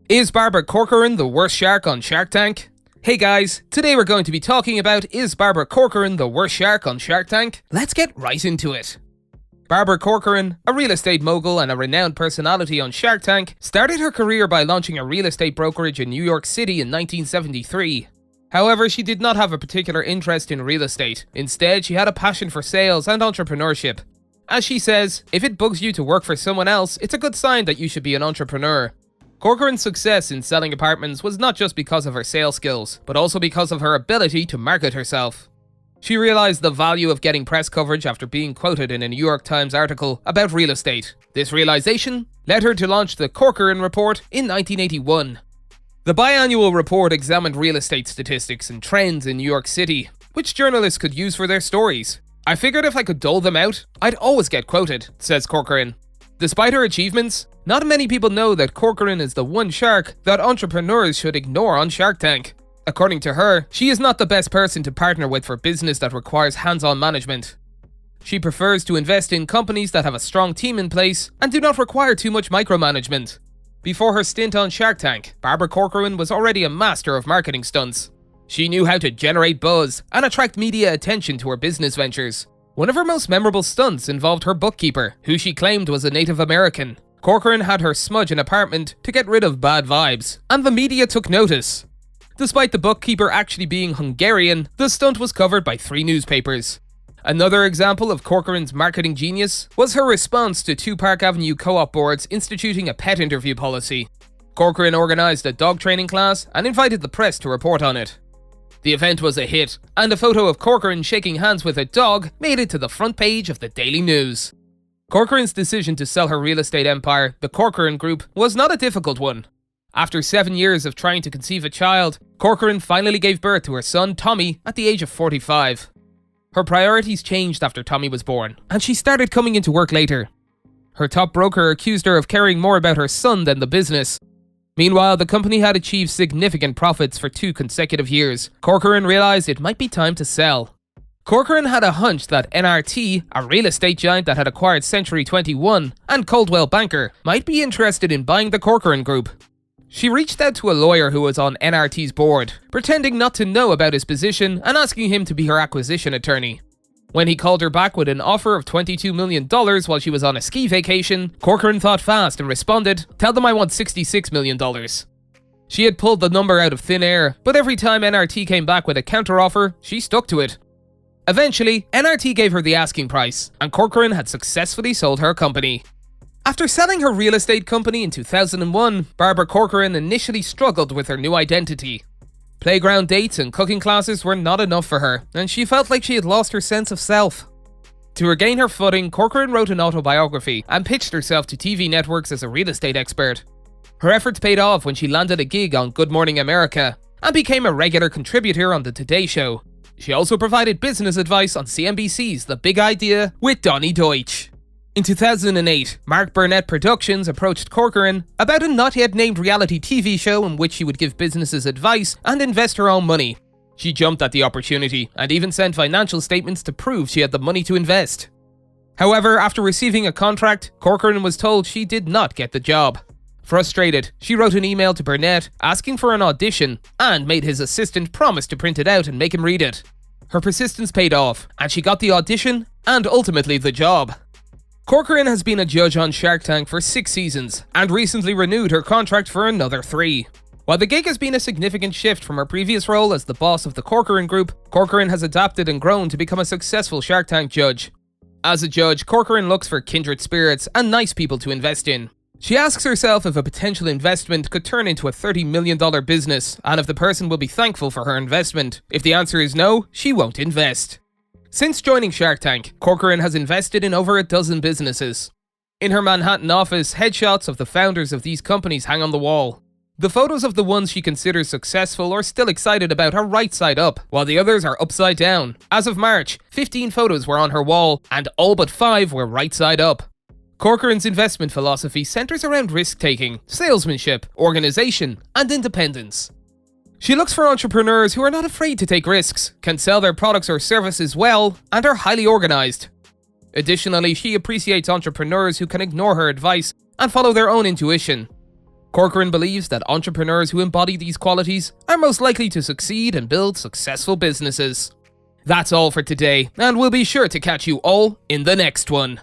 Is Barbara Corcoran the worst shark on Shark Tank? Hey guys, today we're going to be talking about is Barbara Corcoran the worst shark on Shark Tank? Let's get right into it. Barbara Corcoran, a real estate mogul and a renowned personality on Shark Tank, started her career by launching a real estate brokerage in New York City in 1973. However, she did not have a particular interest in real estate. Instead, she had a passion for sales and entrepreneurship. As she says, if it bugs you to work for someone else, it's a good sign that you should be an entrepreneur. Corcoran's success in selling apartments was not just because of her sales skills, but also because of her ability to market herself. She realized the value of getting press coverage after being quoted in a New York Times article about real estate. This realization led her to launch the Corcoran Report in 1981. The biannual report examined real estate statistics and trends in New York City, which journalists could use for their stories. I figured if I could dole them out, I'd always get quoted, says Corcoran. Despite her achievements, not many people know that Corcoran is the one shark that entrepreneurs should ignore on Shark Tank. According to her, she is not the best person to partner with for business that requires hands-on management. She prefers to invest in companies that have a strong team in place and do not require too much micromanagement. Before her stint on Shark Tank, Barbara Corcoran was already a master of marketing stunts. She knew how to generate buzz and attract media attention to her business ventures. One of her most memorable stunts involved her bookkeeper, who she claimed was a Native American. Corcoran had her smudge an apartment to get rid of bad vibes, and the media took notice. Despite the bookkeeper actually being Hungarian, the stunt was covered by 3 newspapers. Another example of Corcoran's marketing genius was her response to 2 Park Avenue co-op boards instituting a pet interview policy. Corcoran organized a dog training class and invited the press to report on it. The event was a hit, and a photo of Corcoran shaking hands with a dog made it to the front page of the Daily News. Corcoran's decision to sell her real estate empire, the Corcoran Group, was not a difficult one. After 7 years of trying to conceive a child, Corcoran finally gave birth to her son Tommy at the age of 45. Her priorities changed after Tommy was born, and she started coming into work later. Her top broker accused her of caring more about her son than the business. Meanwhile, the company had achieved significant profits for 2 consecutive years. Corcoran realized it might be time to sell. Corcoran had a hunch that NRT, a real estate giant that had acquired Century 21, and Coldwell Banker, might be interested in buying the Corcoran Group. She reached out to a lawyer who was on NRT's board, pretending not to know about his position and asking him to be her acquisition attorney. When he called her back with an offer of $22 million while she was on a ski vacation, Corcoran thought fast and responded, "Tell them I want $66 million. She had pulled the number out of thin air, but every time NRT came back with a counteroffer, she stuck to it. Eventually, NRT gave her the asking price, and Corcoran had successfully sold her company. After selling her real estate company in 2001, Barbara Corcoran initially struggled with her new identity. Playground dates and cooking classes were not enough for her, and she felt like she had lost her sense of self. To regain her footing, Corcoran wrote an autobiography and pitched herself to TV networks as a real estate expert. Her efforts paid off when she landed a gig on Good Morning America and became a regular contributor on The Today Show. She also provided business advice on CNBC's The Big Idea with Donny Deutsch. In 2008, Mark Burnett Productions approached Corcoran about a not-yet-named reality TV show in which she would give businesses advice and invest her own money. She jumped at the opportunity and even sent financial statements to prove she had the money to invest. However, after receiving a contract, Corcoran was told she did not get the job. Frustrated, she wrote an email to Burnett asking for an audition and made his assistant promise to print it out and make him read it. Her persistence paid off, and she got the audition and ultimately the job. Corcoran has been a judge on Shark Tank for 6 seasons and recently renewed her contract for another 3. While the gig has been a significant shift from her previous role as the boss of the Corcoran Group, Corcoran has adapted and grown to become a successful Shark Tank judge. As a judge, Corcoran looks for kindred spirits and nice people to invest in. She asks herself if a potential investment could turn into a $30 million business and if the person will be thankful for her investment. If the answer is no, she won't invest. Since joining Shark Tank, Corcoran has invested in over a dozen businesses. In her Manhattan office, headshots of the founders of these companies hang on the wall. The photos of the ones she considers successful or still excited about are right side up, while the others are upside down. As of March, 15 photos were on her wall, and all but 5 were right side up. Corcoran's investment philosophy centers around risk-taking, salesmanship, organization, and independence. She looks for entrepreneurs who are not afraid to take risks, can sell their products or services well, and are highly organized. Additionally, she appreciates entrepreneurs who can ignore her advice and follow their own intuition. Corcoran believes that entrepreneurs who embody these qualities are most likely to succeed and build successful businesses. That's all for today, and we'll be sure to catch you all in the next one.